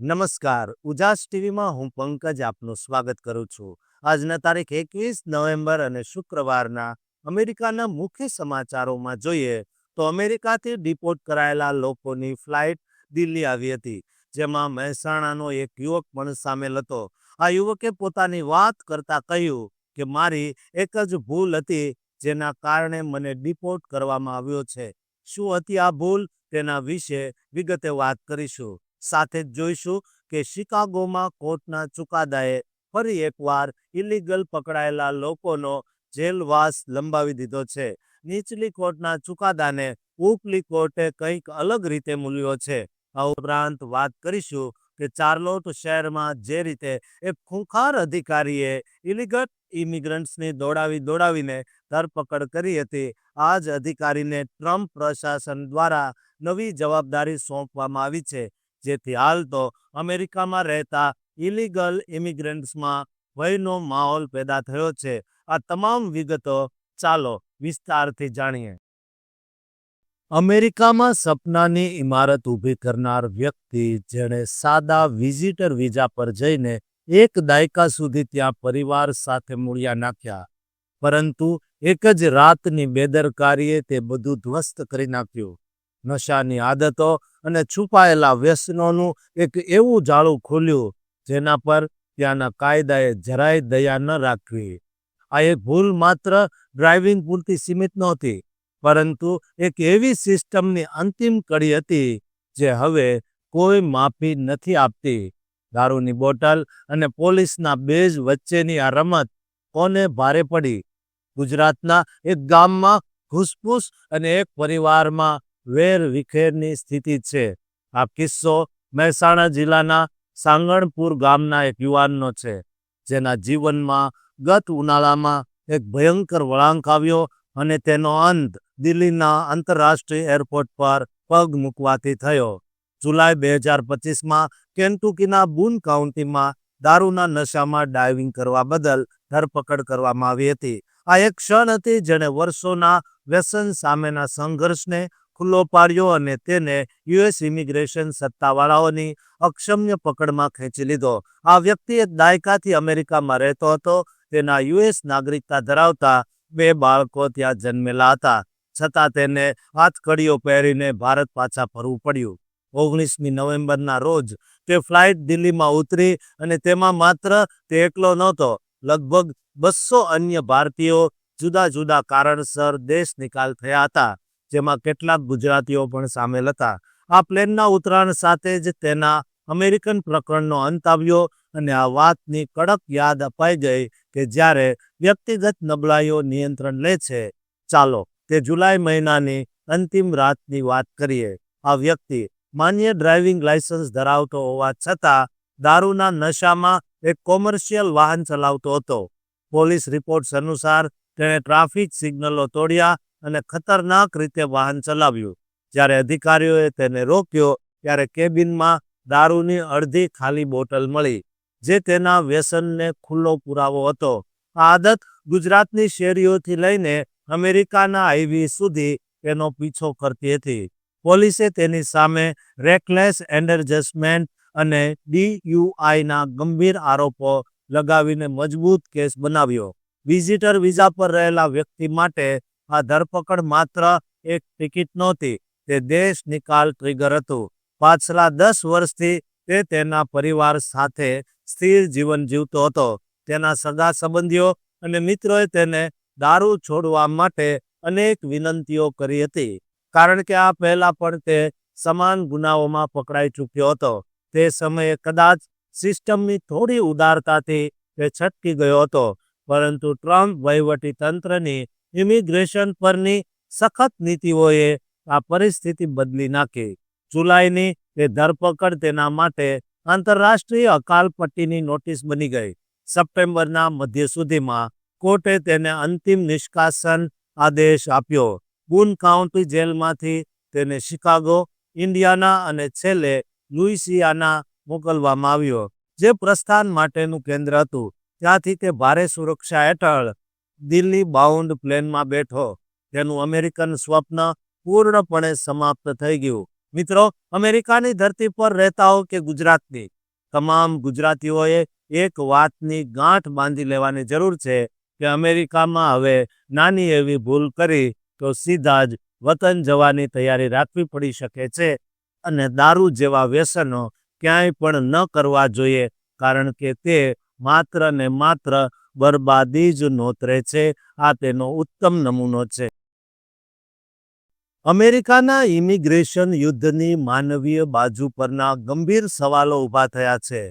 નમસ્કાર, ઉજાસ ટીવીમાં હું પંકજ આપનું સ્વાગત કરું છું. આજના તારીખ 21 નવેમ્બર અને શુક્રવારના અમેરિકાના મુખ્ય સમાચારોમાં જોઈએ તો અમેરિકાથી ડિપોર્ટ કરાયેલા લોકોની ફ્લાઇટ દિલ્હી આવી હતી, જેમાં મહેસાણાનો એક યુવક પણ સામેલ હતો. આ યુવકે પોતાની વાત કરતા કહ્યું કે મારી એક જ ભૂલ હતી, જેના કારણે મને ડિપોર્ટ કરવામાં આવ્યો છે. શું હતી આ ભૂલ, તેના વિશે વિગતે વાત કરીશું. સાથે જ જોઈશું કે શિકાગોમાં કોર્ટના ચુકાદાએ ફરી એકવાર ઇલીગલ પકડાયેલા લોકોનો જેલવાસ લંબાવી દીધો છે. નીચલી કોર્ટના ચુકાદાને ઉપલી કોર્ટે કંઈક અલગ રીતે મૂલ્યો છે. આ ઉપરાંત વાત કરીશું કે ચાર્લોટ શહેરમાં જે રીતે એક ખૂંખાર અધિકારીએ ઇલીગલ ઇમિગ્રન્ટ્સની દોડાવીને ધરપકડ કરી હતી, આ જ અધિકારીને ટ્રમ્પ પ્રશાસન દ્વારા નવી જવાબદારી સોંપવામાં આવી છે, જેથી હાલ તો અમેરિકામાં રહેતા ઇલીગલ ઇમિગ્રન્ટ્સમાં ભયનો માહોલ પેદા થયો છે. આ તમામ વિગતો ચાલો વિસ્તારથી જાણીએ. અમેરિકામાં સપનાની ઇમારત ઊભી કરનાર વ્યક્તિ, જેણે સાદા વિઝિટર વિઝા પર જઈને એક દાયકા સુધી ત્યાં પરિવાર સાથે મૂળિયા નાખ્યા, પરંતુ એક જ રાતની બેદરકારીએ તે બધું ધ્વસ્ત કરી નાખ્યું. નશાની આદતો અને છુપાયેલા વ્યસનોનું એક એવું જાળું ખોલ્યું જેના પર ત્યાંના કાયદાએ જરાય દયા ન રાખવી. આ એક ભૂલ માત્ર ડ્રાઇવિંગ પૂરતી સીમિત નહોતી, પરંતુ એક એવી સિસ્ટમની અંતિમ કડી હતી જે હવે કોઈ માફી નથી આપતી. દારૂની બોટલ અને પોલીસના બેજ વચ્ચેની આ રમત કોને ભારે પડી? ગુજરાતના એક ગામમાં ઘૂસપૂસ અને એક પરિવારમાં વેર વિખેરની સ્થિતિ છે. આ કિસ્સો મહેસાણા જિલ્લાના સાંગણપુર ગામના એક યુવાનનો છે, જેના જીવનમાં ગત ઉનાળામાં એક ભયંકર વળાંક આવ્યો અને તેનો અંત દિલ્હીના આંતરરાષ્ટ્રીય એરપોર્ટ પર પગ મૂકવાથી થયો. જુલાઈ 2025માં કેન્ટુકીના બૂન કાઉન્ટીમાં દારૂના નશામાં ડાઇવિંગ કરવા બદલ ધરપકડ કરવામાં આવી હતી. આ એક ક્ષણ હતી જેણે વર્ષોના વ્યસન સામેના સંઘર્ષને ખુલ્લો પાડ્યો અને તેને યુએસ ઇમિગ્રેશન સત્તાવાળાઓની અક્ષમ્ય પકડમાં ખેંચી લીધો. આ વ્યક્તિ એક દાયકાથી અમેરિકામાં રહેતો હતો. તેના યુએસ નાગરિકતા ધરાવતા 2 બાળકો ત્યાં જન્મેલા હતા, છતાં તેને હાથકડીઓ પહેરીને ભારત પાછા ફરવું પડ્યું. 19મી નવેમ્બરના રોજ તે ફ્લાઇટ દિલ્હીમાં ઉતરી અને તેમાં માત્ર તે એકલો નહોતો. લગભગ 200 અન્ય ભારતીયો જુદા જુદા કારણસર દેશ નિકાલ થયા હતા, જેમાં કેટલાક ગુજરાતીઓ પણ સામેલ હતા. આ પ્લેનના ઉતરાણ સાથે જ તેના અમેરિકન પ્રકરણનો અંત આવ્યો અને આ વાતની કડક યાદ અપાઈ ગઈ કે જ્યારે વ્યક્તિગત નબળાઈઓ નિયંત્રણ લે છે. ચાલો તે જુલાઈ મહિનાની અંતિમ રાતની વાત કરીએ. આ વ્યક્તિ માન્ય ડ્રાઇવિંગ લાયસન્સ ધરાવતો હોવા છતાં દારૂના નશામાં એક કોમર્શિયલ વાહન ચલાવતો હતો. પોલીસ રિપોર્ટ્સ અનુસાર તેણે ટ્રાફિક સિગ્નલો તોડ્યા અને ખતરનાક રીતે વાહન ચલાવ્યું. જ્યારે અધિકારીઓએ તેને રોક્યો ત્યારે કેબિનમાં દારૂની અડધી ખાલી બોટલ મળી, જે તેના વ્યસનને ખુલ્લો પુરાવો હતો. આ આદત ગુજરાતની શેરીઓથી લઈને અમેરિકાના હાઈવે સુધી તેનો પીછો કરતી હતી. પોલીસે તેની સામે રેકલેસ એન્ડરજસ્ટમેન્ટ અને DUIના ગંભીર આરોપો લગાવીને મજબૂત કેસ બનાવ્યો. વિઝિટર વિઝા પર રહેલા વ્યક્તિ માટે આ ધરપકડ માત્ર એક ટિકિટ નહોતી, તે દેશ નિકાલ ટ્રિગર હતું. પાછલા 10 વર્ષથી તે તેના પરિવાર સાથે સ્થિર જીવન જીવતો હતો. તેના સગા સંબંધીઓ અને મિત્રોએ તેને દારૂ છોડવા માટે અનેક વિનંતીઓ કરી હતી, કારણ કે આ પહેલા પણ તે સમાન ગુનાઓમાં પકડાઈ ચૂક્યો હતો. તે સમયે કદાચ સિસ્ટમની થોડી ઉદારતાથી તે છટકી ગયો હતો, પરંતુ ટ્રમ્પ વહીવટી તંત્રની ઇમિગ્રેશન પરની સખત નીતિઓએ આ પરિસ્થિતિ બદલી નાખી. જુલાઈની તે ધરપકડ તેના માટે આંતરરાષ્ટ્રીય અકાલપટ્ટીની નોટિસ બની ગઈ. સપ્ટેમ્બરના મધ્ય સુધીમાં કોર્ટે તેને અંતિમ નિષ્કાસન આદેશ આપ્યો. બૂન કાઉન્ટી જેલમાંથી તેને શિકાગો, ઇન્ડિયાના અને છેલ્લે લુઇસિયાના મોકલવામાં આવ્યો, જે પ્રસ્થાન માટેનું કેન્દ્ર હતું. ત્યાંથી તે ભારે સુરક્ષા હેઠળ દિલ્હી બાઉન્ડ પ્લેનમાં બેઠો. તેનું અમેરિકન સ્વપ્ન પૂર્ણપણે સમાપ્ત થઈ ગયું. મિત્રો, અમેરિકાની ધરતી પર રહેતા હો કે ગુજરાતની, તમામ ગુજરાતીઓએ એક વાતની ગાંઠ બાંધી લેવાની જરૂર છે કે અમેરિકામાં હવે નાની એવી ભૂલ કરી તો સીધા જ વતન જવાની તૈયારી રાખવી પડી શકે છે અને દારૂ જેવા વ્યસનો ક્યાંય પણ ન કરવા જોઈએ, કારણ કે તે માત્ર ને માત્ર બરબાદી જ નોતરે છે. આ તેનો ઉત્તમ નમૂનો છે. અમેરિકાના ઇમિગ્રેશન યુદ્ધની માનવીય બાજુ પરના ગંભીર સવાલો ઊભા થયા છે.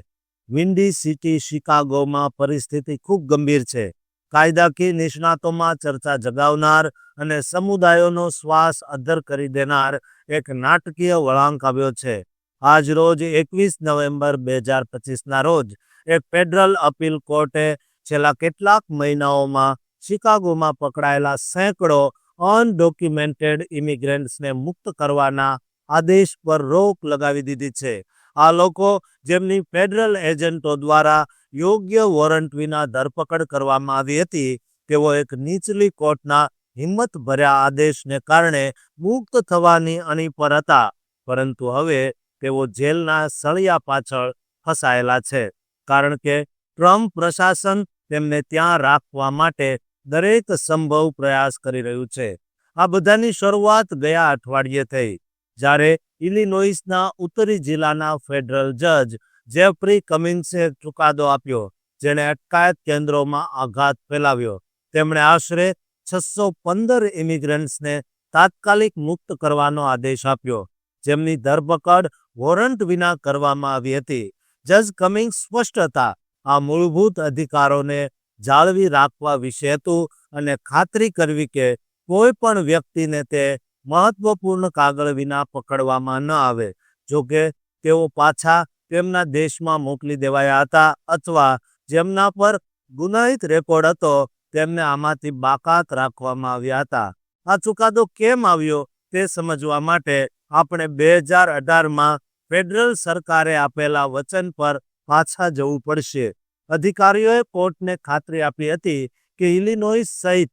વિન્ડી સિટી શિકાગોમાં પરિસ્થિતિ ખૂબ ગંભીર છે. કાયદાકીય નિષ્ણાતોમાં ચર્ચા જગાવનાર અને સમુદાયોનો શ્વાસ અદ્ધર કરી દેનાર એક નાટકીય વળાંક આવ્યો છે. આજ રોજ 21 નવેમ્બર 2025ના રોજ એક ફેડરલ અપીલ કોર્ટે છેલ્લા કેટલાક મહિનાઓમાં શિકાગોમાં પકડાયેલા સેંકડો અનડોક્યુમેન્ટેડ ઇમિગ્રન્ટ્સને મુક્ત કરવાના આદેશ પર રોક લગાવી દીધી છે. આ લોકો જેમની ફેડરલ એજન્ટો દ્વારા યોગ્ય વોરંટ વિના ધરપકડ કરવામાં આવી હતી, તેઓ એક નીચલી કોર્ટના હિંમતભર્યા આદેશને કારણે મુક્ત થવાની અણી પર હતા, પરંતુ હવે તેઓ જેલના સળિયા પાછળ ફસાયેલા છે, કારણ કે ટ્રમ્પ પ્રશાસન તેમને ત્યાં રાખવા માટે દરેક સંભવ પ્રયાસ કરી રહ્યું છે. આ બધાની શરૂઆત ગયા અઠવાડિયે થઈ, જ્યારે ઇલિનોઇસના ઉત્તરી જિલ્લાના ફેડરલ જજ જેફરી કમિન્સે ચુકાદો આપ્યો, જેણે અટકાયત કેન્દ્રોમાં આઘાત ફેલાવ્યો. તેમણે આશરે 615 ઇમિગ્રન્ટ્સને તાત્કાલિક મુક્ત કરવાનો આદેશ આપ્યો, જેમની ધરપકડ વોરંટ વિના કરવામાં આવી હતી. જજ કમિન્સ સ્પષ્ટ હતા. આ મૂળભૂત અધિકારોને જાળવી રાખવા વિશે હતું અને ખાતરી કરવી કે કોઈ પણ વ્યક્તિને તે મહત્વપૂર્ણ કાગળ વિના પકડવામાં ન આવે. જોકે તેઓ પાછા તેમના દેશમાં મોકલી દેવાયા હતા અથવા જેમના પર ગુનાહિત રેકોર્ડ હતો તેમને આમાંથી બાકાત રાખવામાં આવ્યા હતા. આ ચુકાદો કેમ આવ્યો તે સમજવા માટે આપણે 2018માં ફેડરલ સરકારે આપેલા વચન પર પાછા જવું પડશે. અધિકારીઓએ કોર્ટને ખાતરી આપી હતી કે ઇલિનોઇસ સહિત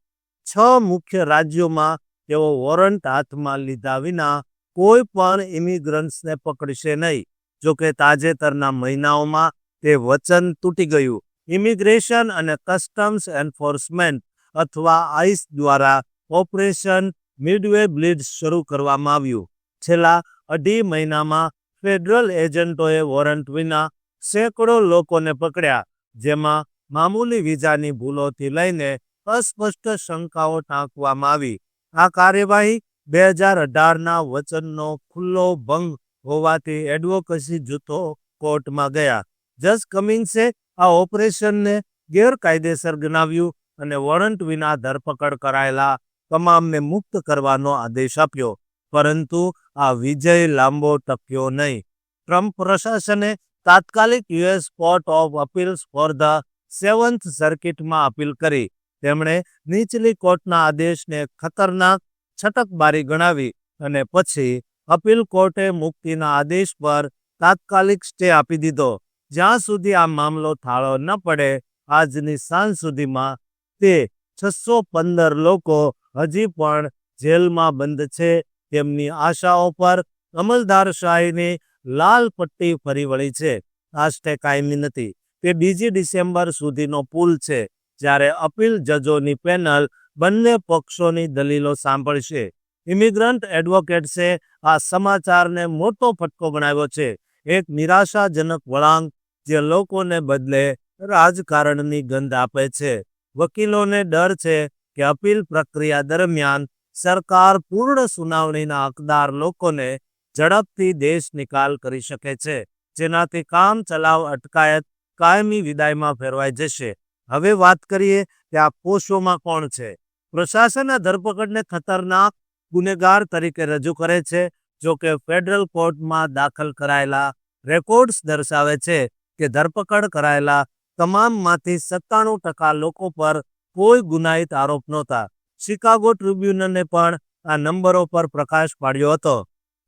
6 મુખ્ય રાજ્યોમાં તેઓ વોરંટ હાથમાં લીધા વિના કોઈ પણ ઇમિગ્રન્ટ્સને પકડશે નહીં. જોકે તાજેતરના મહિનાઓમાં તે વચન તૂટી ગયું. ઇમિગ્રેશન અને કસ્ટમ્સ એન્ફોર્સમેન્ટ અથવા આઈસ દ્વારા ઓપરેશન મિડવે બ્લિટ્ઝ શરૂ કરવામાં આવ્યું. છેલ્લા 2.5 મહિનામાં ફેડરલ એજન્ટોએ વોરંટ વિના સેંકડો લોકોને પકડ્યા, જેમાં મામૂલી વિઝાની ભૂલોથી લઈને અસ્પષ્ટ શંકાઓ ટાંકવામાં આવી. આ કાર્યવાહી 2018ના વચનનો ખુલ્લો ભંગ હોવાથી એડવોકેસી જૂથો કોર્ટમાં ગયા. જજ કમિન્સે આ ઓપરેશનને ગેરકાયદેસર ગણાવ્યું અને વોરંટ વિના ધરપકડ કરાયેલા તમામને મુક્ત કરવાનો આદેશ આપ્યો. પરંતુ આ વિજય લાંબો ટક્યો નહીં. ટ્રમ્પ પ્રશાસને તાત્કાલિક US court of appeals for the 7th સર્કિટમાં અપીલ કરી. તેમણે નીચલી કોર્ટના આદેશને ખતરનાક છટકબારી ગણાવી અને પછી અપીલ કોર્ટે મુક્તિના આદેશ પર તાત્કાલિક સ્ટે આપી દીધો. જ્યાં સુધી આ મામલો થાળો ન પડે, આજની સાંજ સુધીમાં તે 615 લોકો હજી પણ જેલમાં બંધ છે. તેમની આશાઓ પર અમલદારશાહીની લાલ પટ્ટી ફરી વળી છે. આ સ્ટે કાયમી નથી. તે 2 ડિસેમ્બર સુધીનો પુલ છે, જ્યારે અપીલ જજોની પેનલ બંને પક્ષોની દલીલો સાંભળશે. ઇમિગ્રન્ટ એડવોકેટ્સે આ સમાચારને મોટો ફટકો ગણાવ્યો છે, એક નિરાશાજનક વળાંક જે લોકોને બદલે રાજકારણની ગંધ આપે છે. વકીલોને ડર છે કે અપીલ પ્રક્રિયા દરમિયાન સરકાર પૂર્ણ સુનાવણીના હકદાર લોકોને ઝડપથી દેશ નિકાલ કરી શકે છે, જેનાથી કામ ચલાવ અટકાયત કાયમી વિદાયમાં ફેરવાઈ જશે. હવે વાત કરીએ કે આ પોષોમાં કોણ છે. પ્રશાસન આ ધરપકડને ખતરનાક ગુનેગાર તરીકે રજૂ કરે છે. જો કે ફેડરલ કોર્ટમાં દાખલ કરાયેલા રેકોર્ડ્સ દર્શાવે છે કે ધરપકડ કરાયેલા તમામમાંથી 97% લોકો પર કોઈ ગુનાહિત આરોપ નહોતા. શિકાગો ટ્રિબ્યુનને પણ આ નંબરો પર પ્રકાશ પાડ્યો હતો.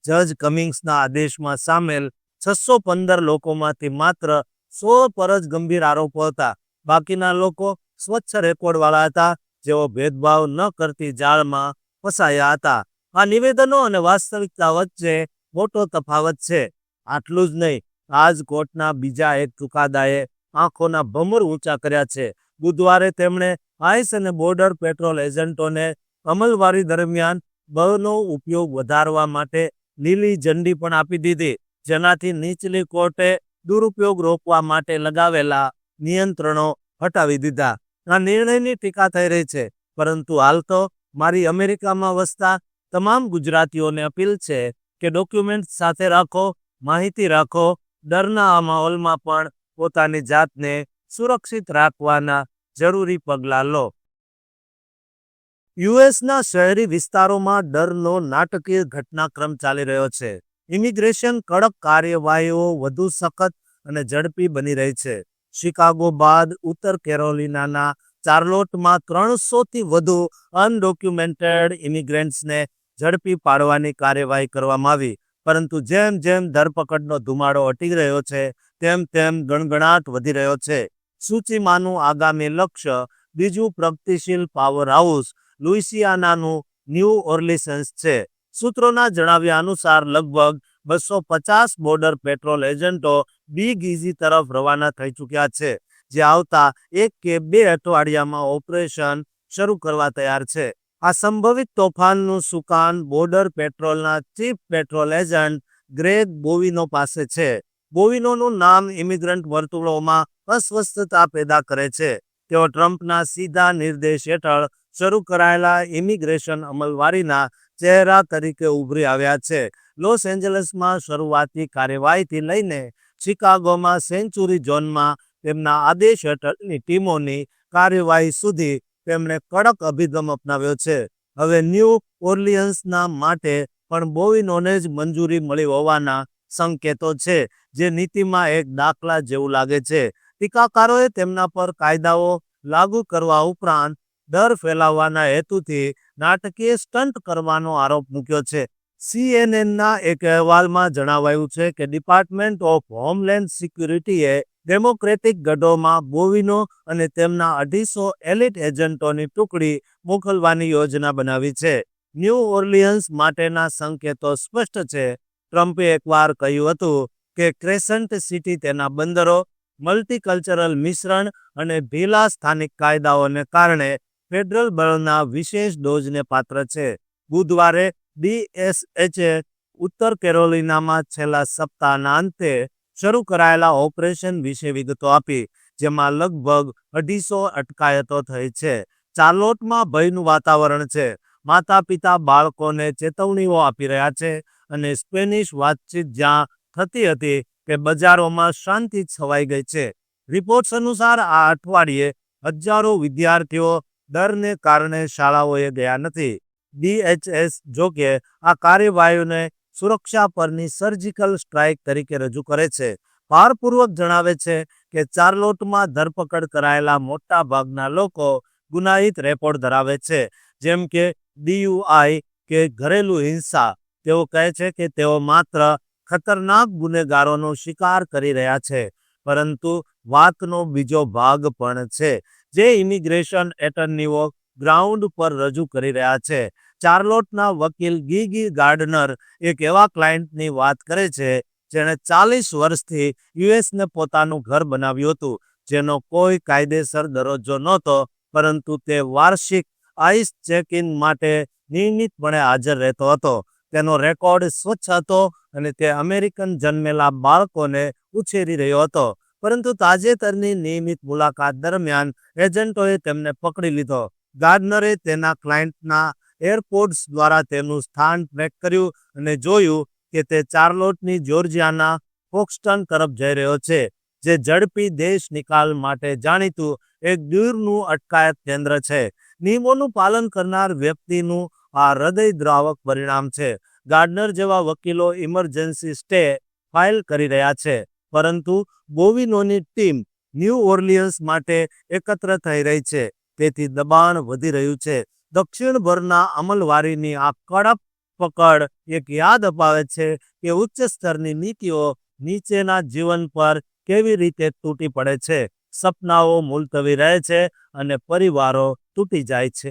જજ કમિન્સના આદેશમાં સામેલ 615 લોકોમાંથી માત્ર 100 પર જ ગંભીર આરોપો હતા. બાકીના લોકો સ્વચ્છ રેકોર્ડવાળા હતા, જેઓ ભેદભાવ ન કરતી જાળમાં ફસાયા હતા. આ નિવેદનો અને વાસ્તવિકતા વચ્ચે મોટો તફાવત છે. આટલું જ નહીં, આ જ કોર્ટના બીજા એક ચુકાદાએ આંખોના ભમર ઊંચા કર્યા છે. બુધવારે તેમણે આઈસ અને બોર્ડર પેટ્રોલ એજન્ટોને અમલવારી દરમિયાન બળનો ઉપયોગ વધારવા માટે લીલી ઝંડી પણ આપી દીધી, જેનાથી નીચલી કોર્ટે દુરુપયોગ રોકવા માટે લગાવેલા નિયંત્રણો હટાવી દીધા. આ નિર્ણયની ટીકા થઈ રહી છે, પરંતુ હાલ તો મારી અમેરિકામાં વસતા તમામ ગુજરાતીઓને અપીલ છે કે ડોક્યુમેન્ટ સાથે રાખો, માહિતી રાખો, ડરના આ માહોલમાં પણ પોતાની જાતને સુરક્ષિત રાખવાના જરૂરી પગલાં લો. યુએસના શહેરી વિસ્તારોમાં ડરનો નાટકીય ઘટનાક્રમ ચાલી રહ્યો છે. ઇમિગ્રેશન કડક કાર્યવાહીઓ વધુ સખત અને ઝડપી બની રહી છે. શિકાગો બાદ ઉત્તર કેરોલિનાના ચાર્લોટમાં 300થી વધુ અનડોક્યુમેન્ટેડ ઇમિગ્રન્ટ્સને ઝડપી પાડવાની કાર્યવાહી કરવામાં આવી. પરંતુ જેમ જેમ ધરપકડનો ધુમાડો હટી રહ્યો છે, તેમ તેમ ગણગણાટ વધી રહ્યો છે. સૂચિમાંનું આગામી લક્ષ્ય બીજું પ્રગતિશીલ પાવર હાઉસ લુઇસિયાનાનું ન્યૂ ઓર્લિન્સ છે. સૂત્રોના જણાવ્યા અનુસાર લગભગ 250 બોર્ડર પેટ્રોલ એજન્ટો બિગ ઇઝી તરફ રવાના થઈ ચૂક્યા છે, જે આવતા 1 કે 2 અઠવાડિયામાં ઓપરેશન શરૂ કરવા તૈયાર છે. આ સંભવિત તોફાનનું સુકાન બોર્ડર પેટ્રોલના ચીફ પેટ્રોલ એજન્ટ ગ્રેગ બોવિનો પાસે છે. બોવિનોનું નામ ઇમિગ્રન્ટ વર્તુળોમાં અસ્વસ્થતા પેદા કરે છે. તેઓ ટ્રમ્પના સીધા નિર્દેશ હેઠળ શરૂ કરાયેલા ઇમિગ્રેશન અમલવારીના ચહેરા તરીકે ઉભરી આવ્યા છે. લોસ એન્જલસમાં શરૂઆતી કાર્યવાહીથી લઈને શિકાગોમાં સેન્ચુરી ઝોનમાં તેમના આદેશ હેઠળની ટીમોની કાર્યવાહી સુધી તેમણે કડક અભિગમ અપનાવ્યો છે. હવે ન્યૂ ઓર્લિયન્સના માટે પણ બોવિનોને જ મંજૂરી મળી હોવાના સંકેતો છે, જે નીતિમાં એક દાખલા જેવું લાગે છે. ટીકાકારોએ તેમના પર કાયદાઓ લાગુ કરવા ઉપરાંત ડર ફેલાવવાના હેતુથી નાટકીય સ્ટન્ટ કરવાનો આરોપ મૂક્યો છે. સીએનએનના એક અહેવાલમાં જણાવાયું છે કે ડિપાર્ટમેન્ટ ઓફ હોમલેન્ડ સિક્યુરિટીએ ડેમોક્રેટિક ગઢોમાં બોવિનો અને તેમના 250 એલિટ એજન્ટોની ટુકડી મોકલવાની યોજના બનાવી છે. ન્યૂ ઓર્લિયન્સ માટેના સંકેતો સ્પષ્ટ છે. ટ્રમ્પે એકવાર કહ્યું હતું કે ક્રેસન્ટ સિટી તેના બંદરો, મલ્ટીકલ્ચરલ મિશ્રણ અને ઢીલા સ્થાનિક કાયદાઓને કારણે ફેડરલ બળના વિશેષ ડોઝને પાત્ર છે. બુધવારે ડીએસએચએ ઉત્તર કેરોલિનામાં છેલ્લા સપ્તાહના અંતે શરૂ કરાયેલા ઓપરેશન વિશે વિગતો આપી, જેમાં લગભગ 250 અટકાયતો થઈ છે. ચાર્લોટમાં ભયનું વાતાવરણ છે. માતા-પિતા બાળકોને ચેતવણીઓ આપી રહ્યા છે અને સ્પેનિશ વાતચીત જ્યાં થતી હતી કે બજારોમાં શાંતિ છવાઈ ગઈ છે. રિપોર્ટ્સ અનુસાર આ અઠવાડિયે હજારો વિદ્યાર્થીઓ ડરને કારણે શાળાઓએ ગયા નથી. ડીએચએસ જોકે આ કાર્યવાહીઓને સુરક્ષા પરની સર્જિકલ સ્ટ્રાઇક તરીકે રજૂ કરે છે. ભારપૂર્વક જણાવે છે કે ચાર્લોટમાં ધરપકડ કરાયેલા મોટા ભાગના લોકો ગુનાહિત રેકોર્ડ ધરાવે છે, જેમ કે ડીયુઆઈ કે ઘરેલું હિંસા. તેઓ કહે છે કે તેઓ માત્ર ખતરનાક ગુનેગારોનો શિકાર કરી રહ્યા છે, પરંતુ વાતનો બીજો ભાગ પણ છે, જે ઇમિગ્રેશન એટર્નીઓ ગ્રાઉન્ડ પર રજૂ કરી રહ્યા છે. ચાર્લોટના વકીલ ગીગી ગાર્ડનર એક એવા ક્લાયન્ટની વાત કરે છે જેણે 40 વર્ષથી યુએસને પોતાનું ઘર બનાવ્યું હતું, જેનો કોઈ કાયદેસર દરજ્જો નહોતો, પરંતુ તે વાર્ષિક આઈસ ચેક-ઇન માટે નિયમિતપણે હાજર રહેતો હતો. તેનો રેકોર્ડ સ્વચ્છ હતો અને તે અમેરિકન જન્મેલા બાળકોને ઉછેરી રહ્યો હતો. પરંતુ તાજેતરની નિયમિત મુલાકાત દરમિયાન એજન્ટોએ તેમને પકડી લીધો. ગાર્ડનરે તેના ક્લાયન્ટના એરપોર્ટ્સ દ્વારા તેનું સ્થાન ટ્રેક કર્યું અને જોયું કે તે ચાર્લોટની જોર્જિયાના ફોક્સટન તરફ જઈ રહ્યો છે, જે ઝડપી દેશ નિકાલ માટે જાણીતું એક દૂરનું અટકાયત કેન્દ્ર છે. નિયમોનું પાલન કરનાર વ્યક્તિનું આ હૃદયદ્રાવક પરિણામ છે. ગાર્ડનર જેવા વકીલો ઇમરજન્સી સ્ટે ફાઇલ કરી રહ્યા છે, પરંતુ બોવિનોની ટીમ ન્યૂ ઓર્લિયન્સ માટે એકત્ર થઈ રહી છે, તેથી દબાણ વધી રહ્યું છે. દક્ષિણભરના અમલવારીની આ કડક પકડ એક યાદ અપાવે છે કે ઉચ્ચ સ્તરની નીતિઓ નીચેના જીવન પર કેવી રીતે તૂટી પડે છે. સપનાઓ મુલતવી રહે છે અને પરિવારો તૂટી જાય છે.